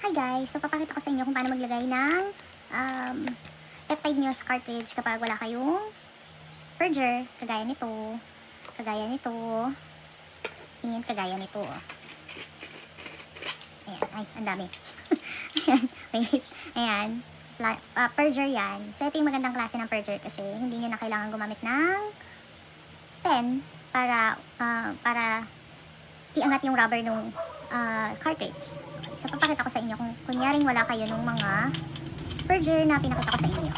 Hi guys! So papakita ko sa inyo kung paano maglagay ng um, peptide nail sa cartridge kapag wala kayong purger, kagaya nito, and kagaya nito. Ayan, ay, ang dami. Ayan, wait. Ayan, purger yan. So ito yung magandang klase ng purger kasi hindi nyo na kailangan gumamit ng pen para iangat yung rubber ng cartridge. So papakita ko sa inyo kung kunyaring wala kayo ng mga purger na pinakita ko sa inyo.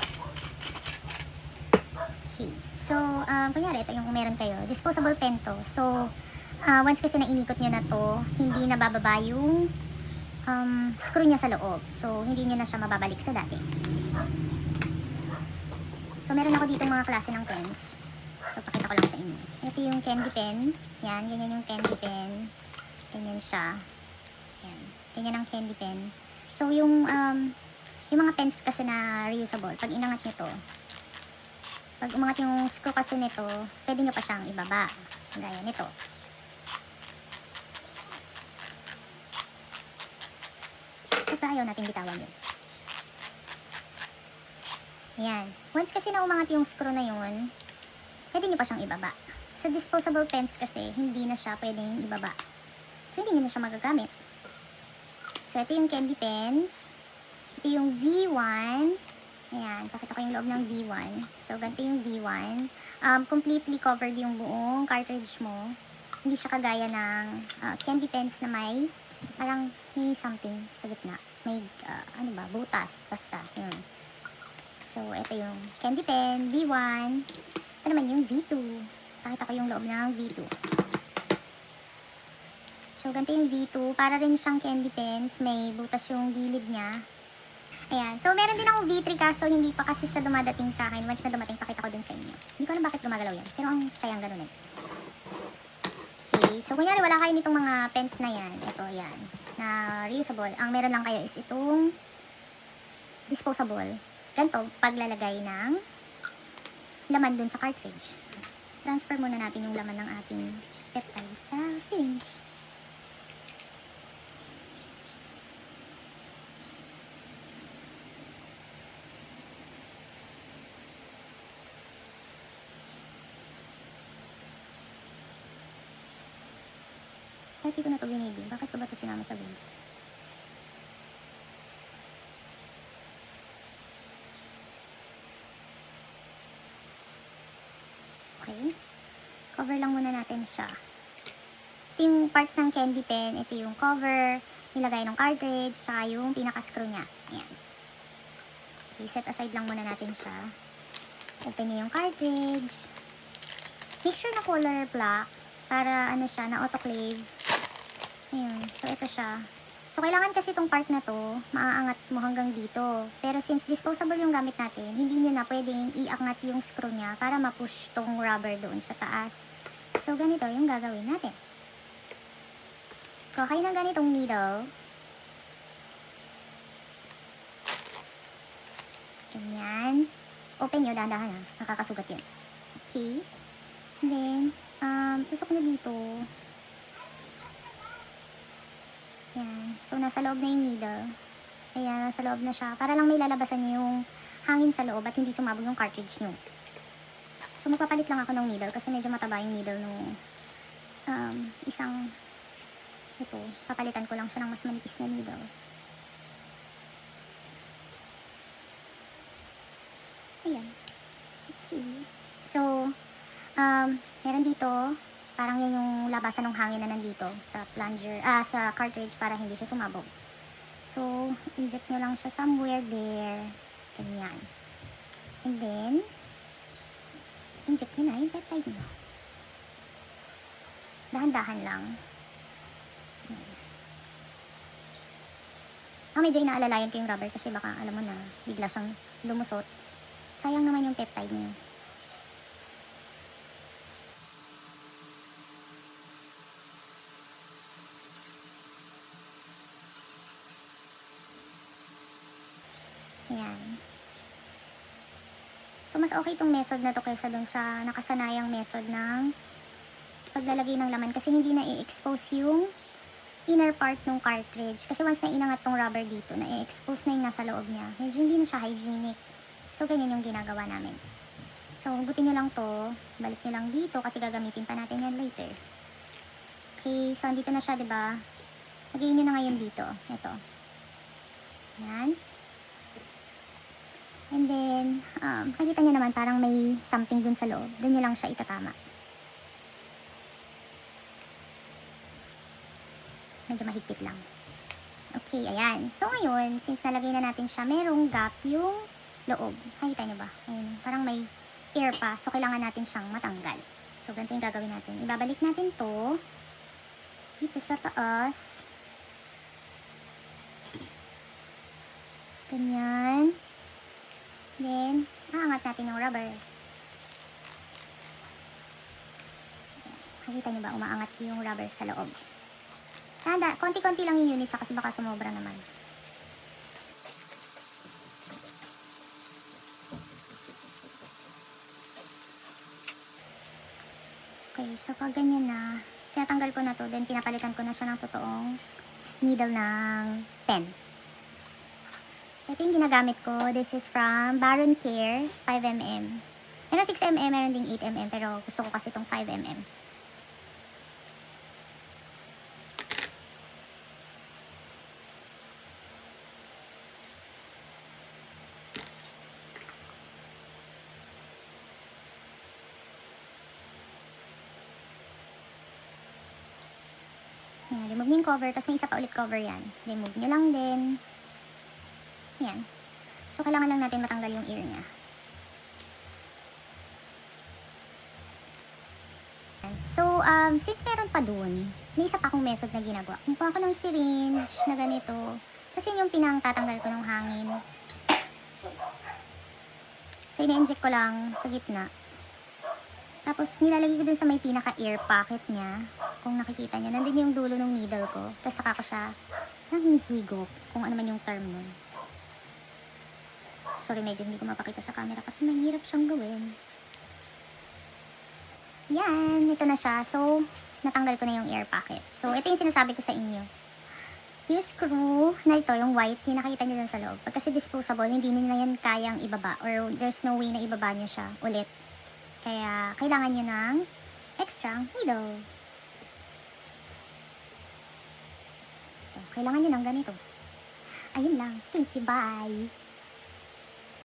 Okay. So, kunyari, ito yung meron kayo. Disposable pen to. So, once kasi na inikot nyo na to, hindi na bababa yung screw niya sa loob. So, hindi nyo na siya mababalik sa dati. So, meron ako dito mga klase ng pens. So, pakita ko lang sa inyo. Ito yung candy pen. Yan, ganyan yung candy pen. Ganyan siya. Yan. Ganyan ang candy pen. So, yung mga pens kasi na reusable, pag inangat nyo to, pag umangat yung screw kasi nito, pwede nyo pa siyang ibaba. Gaya nito. Ito ayaw natin bitawan yun. Ayan. Once kasi na umangat yung screw na yun, pwede nyo pa siyang ibaba. Sa disposable pens kasi, hindi na siya pwedeng ibaba. So, hindi nyo na siya magagamit. So, ito yung candy pens. Ito yung V1. Ayan, pakita ko yung loob ng V1. So, ganito yung V1. Completely covered yung buong cartridge mo. Hindi siya kagaya ng candy pens na may parang may something sa gitna. May, butas. Basta, yun. So, ito yung candy pen, V1. Ito naman yung V2. Pakita ko yung loob ng V2. So, ganito yung V2. Para rin siyang candy pens. May butas yung gilid niya. Ayan. So, meron din akong V3 kaso hindi pa kasi siya dumadating sa akin. Once na dumating, pakita ko din sa inyo. Hindi ko alam bakit gumagalaw yan. Pero ang sayang ganun eh. Okay. So, kunyari wala kayo nitong mga pens na yan. Ito, yan. Na reusable. Ang meron lang kayo is itong disposable. Ganito, paglalagay ng laman dun sa cartridge. Transfer muna natin yung laman ng ating peptide sa syringe. Dati ko na ito binibig. Bakit ko ba ito sinama sa video? Okay. Cover lang muna natin siya. Ito yung parts ng candy pen. Ito yung cover, nilagay ng cartridge, saka yung pinaka-screw niya. Ayan. Okay, set aside lang muna natin siya. Open niyo yung cartridge. Make sure na color black para ano siya, na autoclave. Ayun. So, ito siya. So, kailangan kasi itong part na to, maaangat mo hanggang dito. Pero since disposable yung gamit natin, hindi nyo na pwedeng iangat yung screw niya para ma-push tong rubber doon sa taas. So, ganito yung gagawin natin. Kuha kayo ng ganitong needle. Ganyan. Open nyo, dahan-dahan ha. Nakakasugat yan. Okay. And then, tusok na dito. Yan. So, nasa loob na yung needle. Ayan, nasa loob na siya. Para lang may lalabasan yung hangin sa loob at hindi sumabog yung cartridge nyo. So, magpapalit lang ako ng needle kasi medyo mataba yung needle nung isang ito. Papalitan ko lang siya ng mas manipis na needle. Ayan. Okay. So, meron dito, parang yan yung labasan ng hangin na nandito sa plunger, sa cartridge para hindi siya sumabog. So, inject nyo lang siya somewhere there. Ganyan. And then, inject nyo na yung peptide nyo. Dahan-dahan lang. Medyo inaalalayan ko yung rubber kasi baka alam mo na, bigla siyang lumusot. Sayang naman yung peptide nyo. Ayan. So, mas okay itong method na to kaysa dun sa nakasanayang method ng paglalagay ng laman kasi hindi na i-expose yung inner part ng cartridge. Kasi once na inangat tong rubber dito, na-expose na yung nasa loob niya. Medyo hindi na siya hygienic. So, ganyan yung ginagawa namin. So, hugutin nyo lang to. Balik nyo lang dito kasi gagamitin pa natin yan later. Okay, so andito na siya, diba? Lagay nyo na ngayon dito. Ito. Yan. And then, nakikita nyo naman parang may something dun sa loob. Dun nyo lang siya itatama. Medyo mahigpit lang. Okay, ayan. So, ngayon, since nalagay na natin siya, merong gap yung loob. Nakikita nyo ba? Ayun, parang may air pa. So, kailangan natin siyang matanggal. So, ganito yung gagawin natin. Ibabalik natin to dito sa taas. Ganyan. Then, aangat natin yung rubber. Nakita nyo ba? Umaangat yung rubber sa loob. Tanda, konti-konti lang yung unit kasi baka sumobra naman. Okay, so pag ganyan na, tinatanggal ko na to, then pinapalitan ko na siya ng totoong needle ng pen. So ito yung ginagamit ko. This is from Baron Care 5mm. Meron 6mm, meron ding 8mm, pero gusto ko kasi itong 5mm. Yan, remove nyo yung cover, tapos may isa pa ulit cover yan. Remove nyo lang din. Yan. So, kailangan lang natin matanggal yung ear niya. So, since meron pa dun, may isa pa akong method na ginagawa. Kumuha ko ng syringe na ganito. Kasi yung pinang tatanggal ko ng hangin. So, ina-inject ko lang sa gitna. Tapos, nilalagay ko dun sa may pinaka-ear pocket niya. Kung nakikita nyo, nandun yung dulo ng needle ko. Tapos, saka ko siya nang hinihigop. Kung ano man yung term nun. Sorry, medyo hindi ko mapakita sa camera kasi mahirap siyang gawin. Yan, ito na siya. So, natanggal ko na yung ear pocket. So, ito yung sinasabi ko sa inyo. Yung screw na ito, yung white, yung nakikita nyo dun sa loob. Pag kasi disposable, hindi nyo na yan kayang ibaba. Or there's no way na ibaba nyo siya ulit. Kaya, kailangan nyo ng extra needle. So, kailangan nyo ng ganito. Ayun lang. Thank you. Bye.